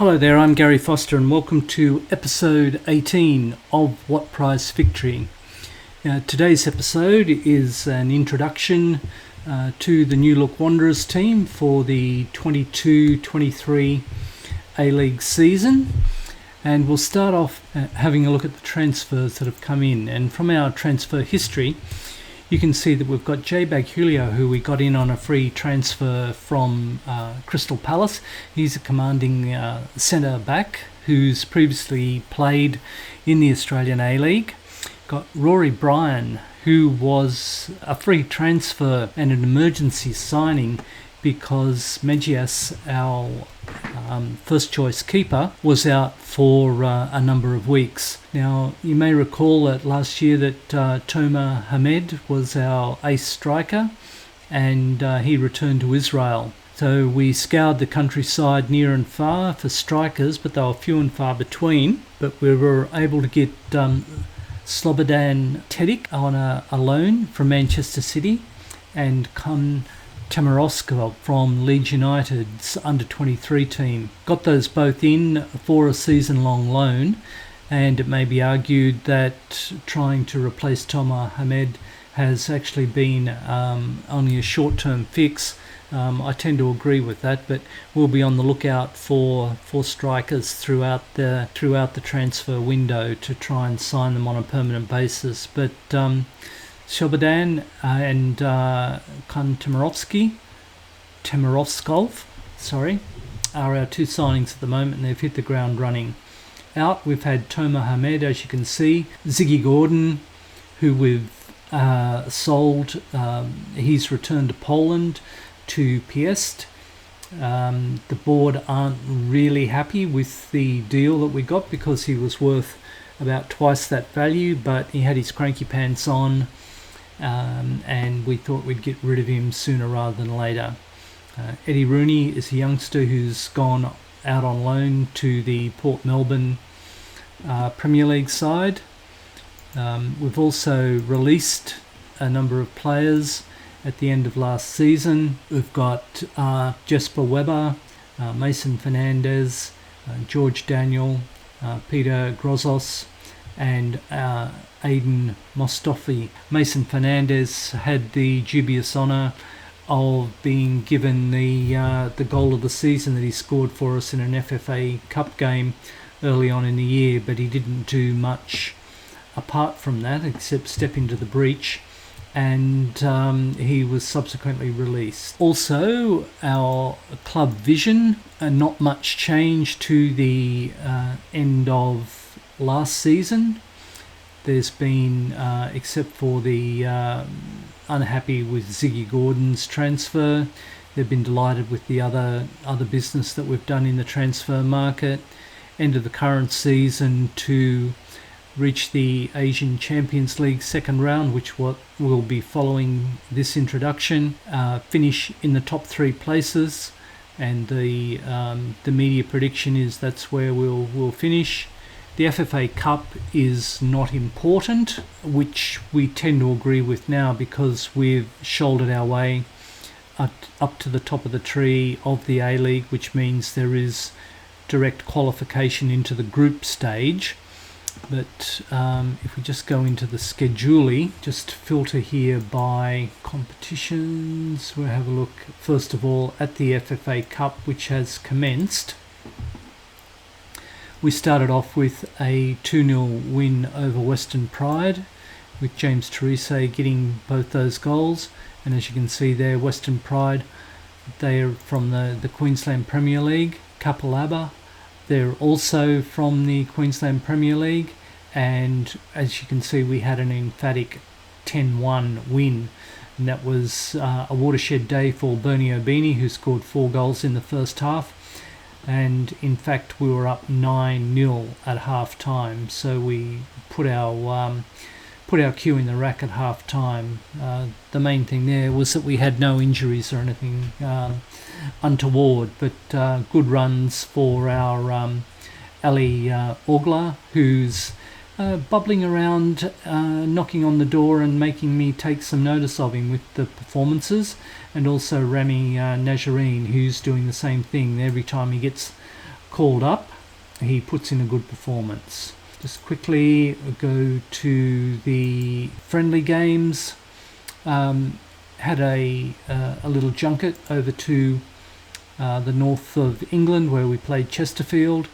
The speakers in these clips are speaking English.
Hello there, I'm Garry Foster and welcome to episode 18 of What Prize Victory. Today's episode is an introduction to the New Look Wanderers team for the 22-23 A-League season, and we'll start off having a look at the transfers that have come in. And from our transfer history, you can see that we've got J. Baghulio, who we got in on a free transfer from Crystal Palace. He's a commanding centre-back who's previously played in the Australian A-League. Got Rory Bryan, who was a free transfer and an emergency signing because Mejias, our first choice keeper, was out for a number of weeks. Now, you may recall that last year that Toma Hamed was our ace striker, and he returned to Israel. So we scoured the countryside near and far for strikers, but they were few and far between. But we were able to get Slobodan Tedic on a loan from Manchester City, and Kun Tamaroskov from Leeds United's under-23 team. Got those both in for a season-long loan, and it may be argued that trying to replace Toma Hamed has actually been only a short-term fix. I tend to agree with that, but we'll be on the lookout for strikers throughout the transfer window to try and sign them on a permanent basis. But Slobodan and Kun Tamarovskov, are our two signings at the moment, and they've hit the ground running. Out, we've had Toma Hamed, as you can see, Ziggy Gordon, who we've sold. He's returned to Poland, to Piest. The board aren't really happy with the deal that we got because he was worth about twice that value, but he had his cranky pants on, and we thought we'd get rid of him sooner rather than later. Eddie Rooney is a youngster who's gone out on loan to the Port Melbourne Premier League side. We've also released a number of players at the end of last season. We've got Jesper Weber, Mason Fernandez, George Daniel, Peter Grozos, and Aidan Mostofi. Mason Fernandez had the dubious honour of being given the goal of the season that he scored for us in an FFA Cup game early on in the year, but he didn't do much apart from that except step into the breach, and he was subsequently released. Also, our club vision, not much change to the end of last season. There's been, except for the unhappy with Ziggy Gordon's transfer, they've been delighted with the other business that we've done in the transfer market. End of the current season to reach the Asian Champions League second round, which will be following this introduction. Finish in the top three places, and the media prediction is that's where we'll finish. The FFA Cup is not important, which we tend to agree with now because we've shouldered our way up to the top of the tree of the A-League, which means there is direct qualification into the group stage. But if we just go into the schedule, just filter here by competitions, we'll have a look first of all at the FFA Cup, which has commenced. We started off with a 2-0 win over Western Pride, with James Terese getting both those goals. And as you can see there, Western Pride, they are from the Queensland Premier League. Kapalaba, they're also from the Queensland Premier League. And as you can see, we had an emphatic 10-1 win. And that was a watershed day for Bernie Obini, who scored 4 goals in the first half. And in fact, we were up 9-0 at half time. So we put our cue in the rack at half time. The main thing there was that we had no injuries or anything untoward, but good runs for our Ali Ogla, who's bubbling around, knocking on the door and making me take some notice of him with the performances, and also Rami Najareen, who's doing the same thing. Every time he gets called up, he puts in a good performance. Just quickly go to the friendly games. Had a little junket over to the north of England where we played Chesterfield,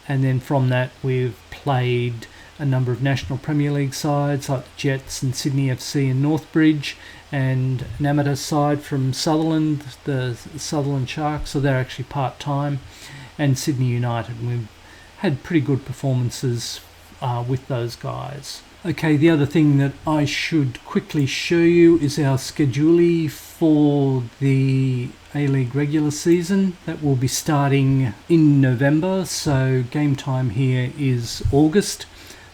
and then from that we've played a number of National Premier League sides like the Jets and Sydney FC and Northbridge, and an amateur side from Sutherland, the Sutherland Sharks, so they're actually part-time, and Sydney United. And we've had pretty good performances with those guys. Okay, the other thing that I should quickly show you is our schedule for the A-League regular season. That will be starting in November, so game time here is August,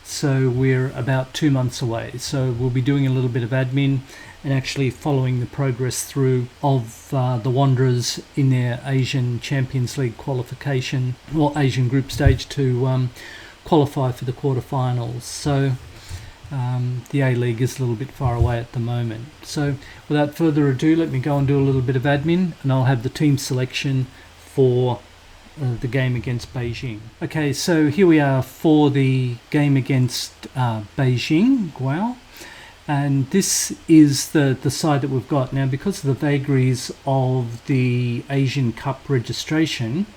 so we're about 2 months away. So we'll be doing a little bit of admin and actually following the progress through of the Wanderers in their Asian Champions League qualification, or Asian group stage, to qualify for the quarterfinals. So the A-League is a little bit far away at the moment. So without further ado, let me go and do a little bit of admin, and I'll have the team selection for the game against Beijing. Okay, so here we are for the game against Beijing, Guao. And this is the side that we've got. Now, because of the vagaries of the Asian Cup registration,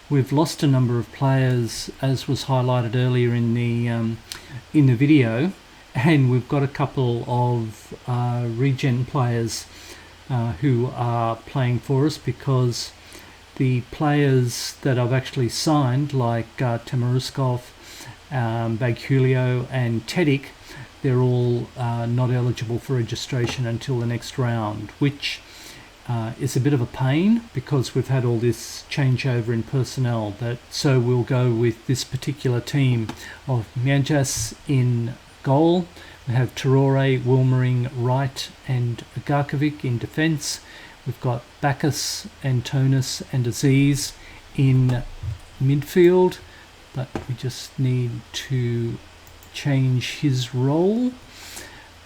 we've lost a number of players, as was highlighted earlier in the video, and we've got a couple of regen players who are playing for us, because the players that I've actually signed, like Temeruskov, Baghulio and Tedik, they're all not eligible for registration until the next round, which is a bit of a pain because we've had all this changeover in personnel. So we'll go with this particular team of Mianjas in goal. We have Traore, Wilmering, Wright and Garkovic in defence. We've got Bacchus, Antonis and Aziz in midfield, but we just need to change his role.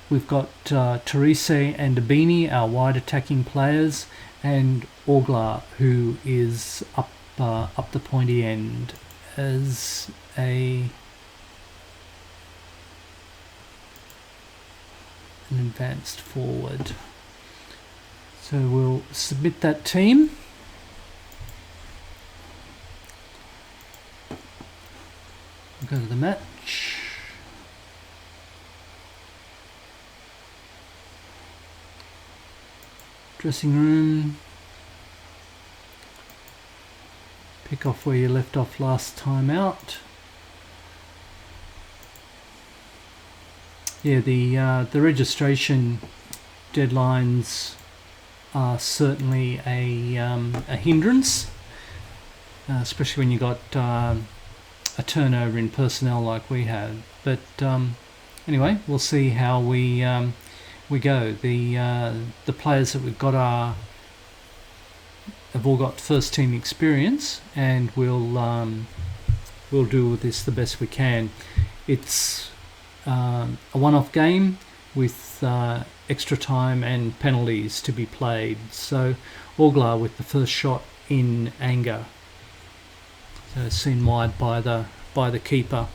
We've got Terese and Abini, our wide attacking players, and Orglar, who is up the pointy end as an advanced forward. So we'll submit that team. We'll go to the match. Dressing room. Pick off where you left off last time out. Yeah, the registration deadlines are certainly a hindrance, especially when you got a turnover in personnel like we have. But anyway, we'll see how we go. The players that we've got have all got first team experience, and we'll do with this the best we can. It's a one-off game with extra time and penalties to be played. So Orglar with the first shot in anger, so seen wide by the keeper.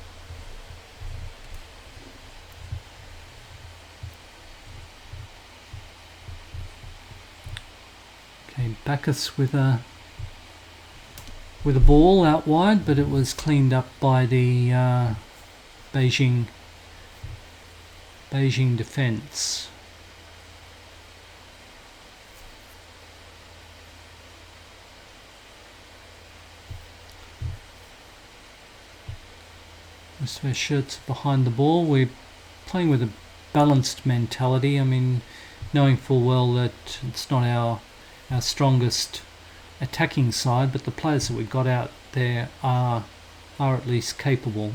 Okay, Bacchus with a ball out wide, but it was cleaned up by the Beijing defence. Most of our shirts are behind the ball. We're playing with a balanced mentality. I mean, knowing full well that it's not our strongest attacking side, but the players that we've got out there are at least capable.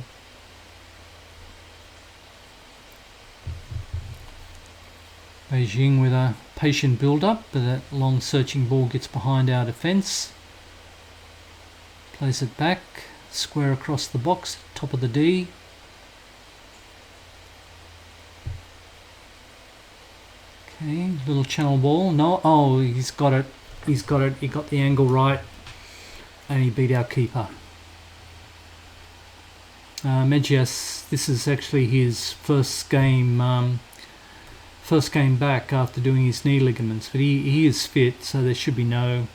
Beijing with a patient build-up, but that long searching ball gets behind our defence. Plays it back, square across the box, top of the D. Okay, little channel ball. No, he's got it. He got the angle right, and he beat our keeper. Medjas, this is actually his first game back after doing his knee ligaments, but he is fit, so there should be no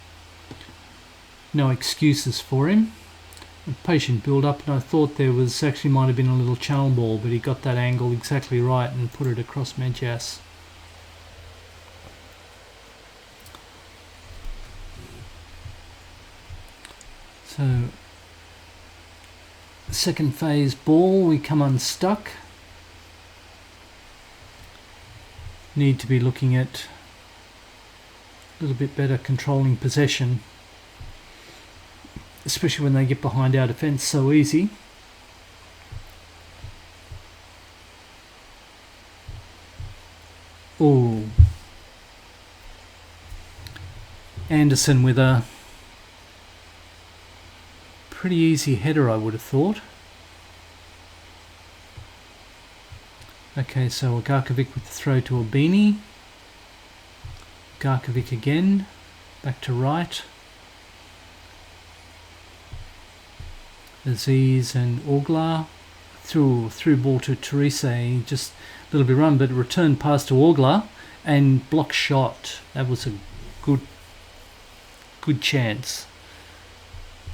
excuses for him. A patient build up, and I thought there was actually might have been a little channel ball, but he got that angle exactly right and put it across Medjas. So second phase ball, we come unstuck. Need to be looking at a little bit better controlling possession, especially when they get behind our defence so easy. Oh, Anderson with a pretty easy header, I would have thought. Okay, so Garkovic with the throw to Albini. Garkovic again, back to right. Aziz and Orglar through ball to Teresa, just a little bit run, but return pass to Orglar and block shot. That was a good chance.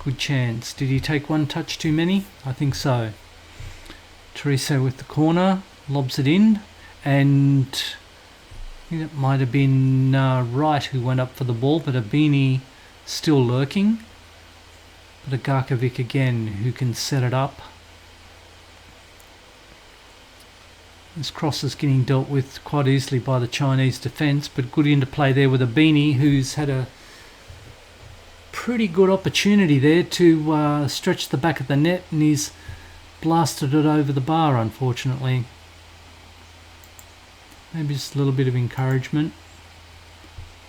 Good chance. Did he take one touch too many? I think so. Teresa with the corner, lobs it in, and I think it might have been Wright who went up for the ball, but Albini still lurking. But a Garkovic again who can set it up. This cross is getting dealt with quite easily by the Chinese defence, but good interplay there with Albini, who's had a pretty good opportunity there to stretch the back of the net, and he's blasted it over the bar, unfortunately. Maybe just a little bit of encouragement.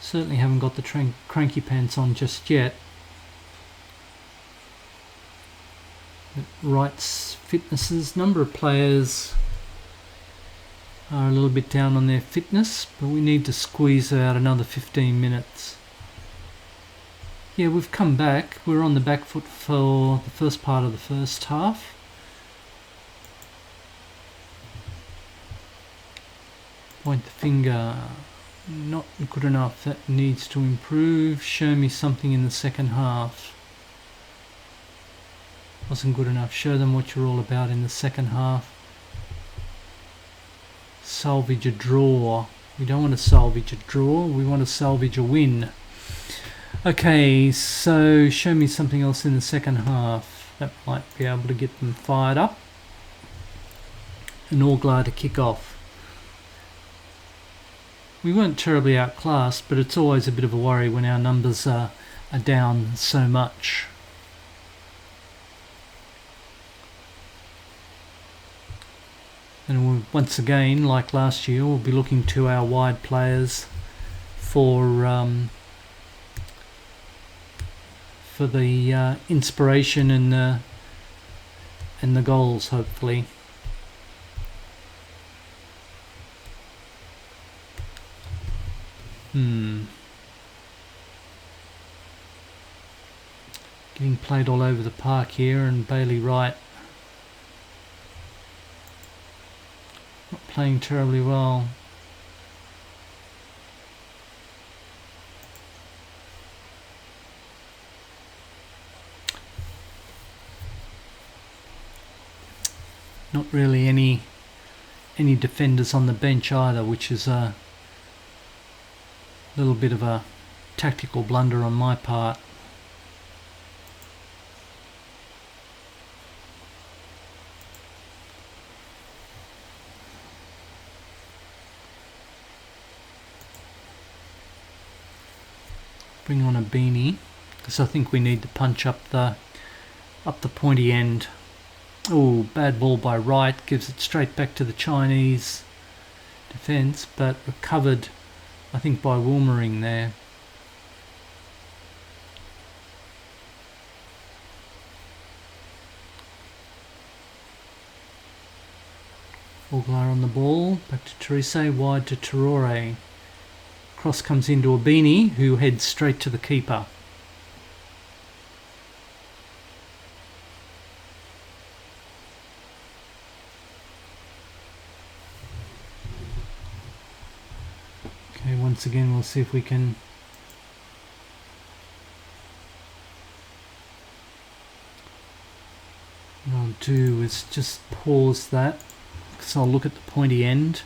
Certainly haven't got the cranky pants on just yet. Wright's fitnesses, number of players are a little bit down on their fitness, but we need to squeeze out another 15 minutes. Yeah, we've come back. We're on the back foot for the first part of the first half. Point the finger, not good enough. That needs to improve. Show me something in the second half. Wasn't good enough. Show them what you're all about in the second half. Salvage a draw. We don't want to salvage a draw. We want to salvage a win. Okay, so show me something else in the second half. That might be able to get them fired up. And Orglar to kick off. We weren't terribly outclassed, but it's always a bit of a worry when our numbers are down so much. And we'll, once again, like last year, we'll be looking to our wide players for the inspiration and the goals, hopefully. Getting played all over the park here, and Bailey Wright not playing terribly well. Not really any defenders on the bench either, which is a little bit of a tactical blunder on my part. Bring on a beanie, because I think we need to punch up the pointy end. Oh, bad ball by Wright, gives it straight back to the Chinese defence, but recovered, I think, by Wilmering there. Orglar on the ball, back to Teresa, wide to Traore. Cross comes into Albini, who heads straight to the keeper. once again we'll see if we can what I'll do is just pause that because I'll look at the pointy end.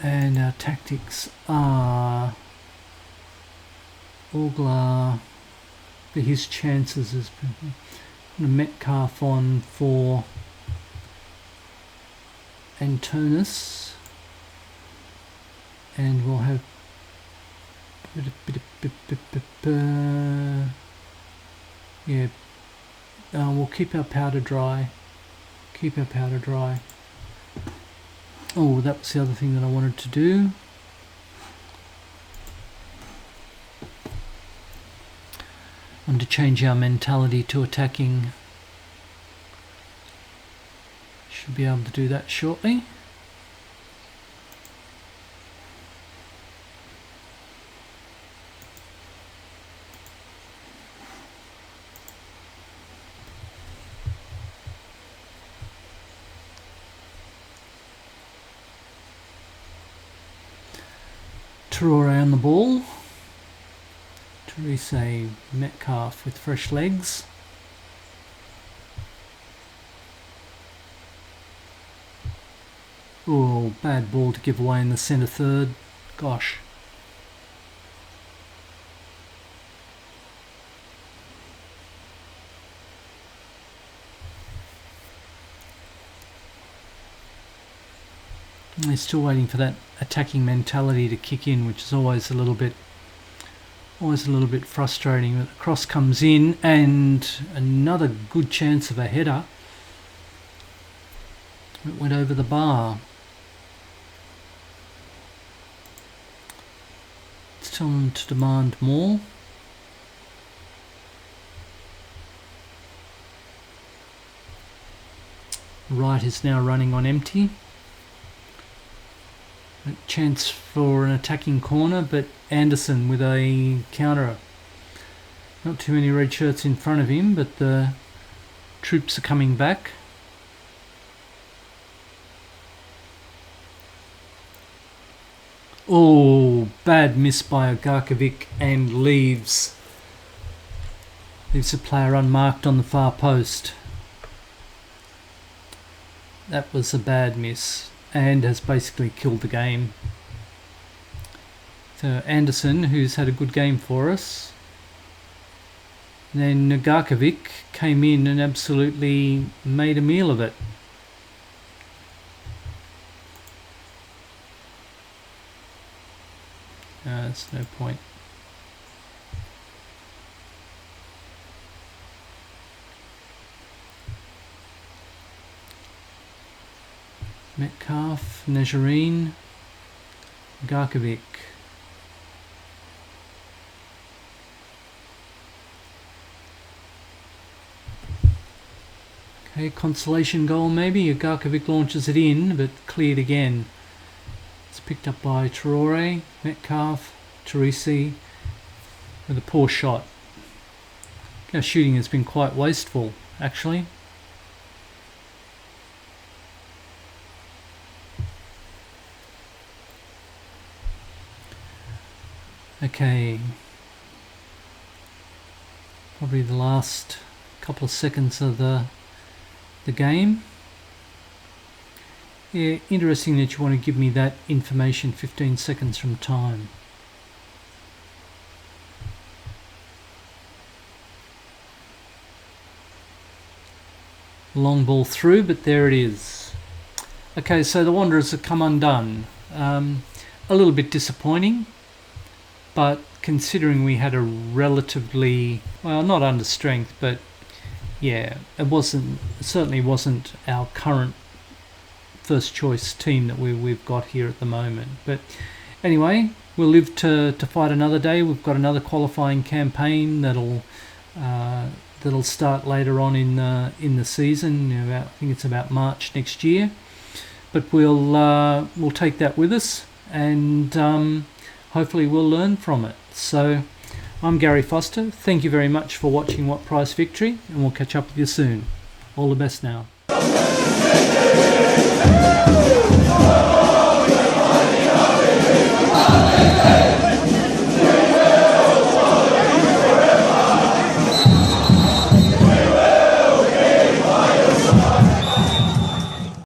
And our tactics are Auglar for his chances is Metcalf on for Antonis, and we'll have we'll keep our powder dry. Oh, that was the other thing that I wanted to do. I want to change our mentality to attacking. Should be able to do that shortly. Traore on the ball. Therese Metcalf with fresh legs. Oh, bad ball to give away in the centre third. Gosh. They're still waiting for that attacking mentality to kick in, which is always a little bit frustrating. But the cross comes in and another good chance of a header. It went over the bar. Let's tell them to demand more. Right is now running on empty. A chance for an attacking corner, but Anderson with a counterer. Not too many red shirts in front of him, but the troops are coming back. Oh, bad miss by Garkovic and leaves a player unmarked on the far post. That was a bad miss and has basically killed the game. So Anderson, who's had a good game for us. And then Garkovic came in and absolutely made a meal of it. There's no point. Metcalf, Nezarine, Garkovic. Okay, consolation goal maybe. Garkovic launches it in, but cleared again. It's picked up by Traore, Metcalf, Teresi with a poor shot. Our shooting has been quite wasteful, actually. Okay, probably the last couple of seconds of the game. Yeah, interesting that you want to give me that information 15 seconds from time. Long ball through, but there it is. Okay, so the Wanderers have come undone. A little bit disappointing. But considering we had a relatively, well, not under strength, but yeah, it certainly wasn't our current first choice team that we've got here at the moment. But anyway, we'll live to fight another day. We've got another qualifying campaign that'll start later on in the season. I think it's about March next year. But we'll take that with us and. Hopefully we'll learn from it. So I'm Garry Foster. Thank you very much for watching What Price Victory, and we'll catch up with you soon. All the best now.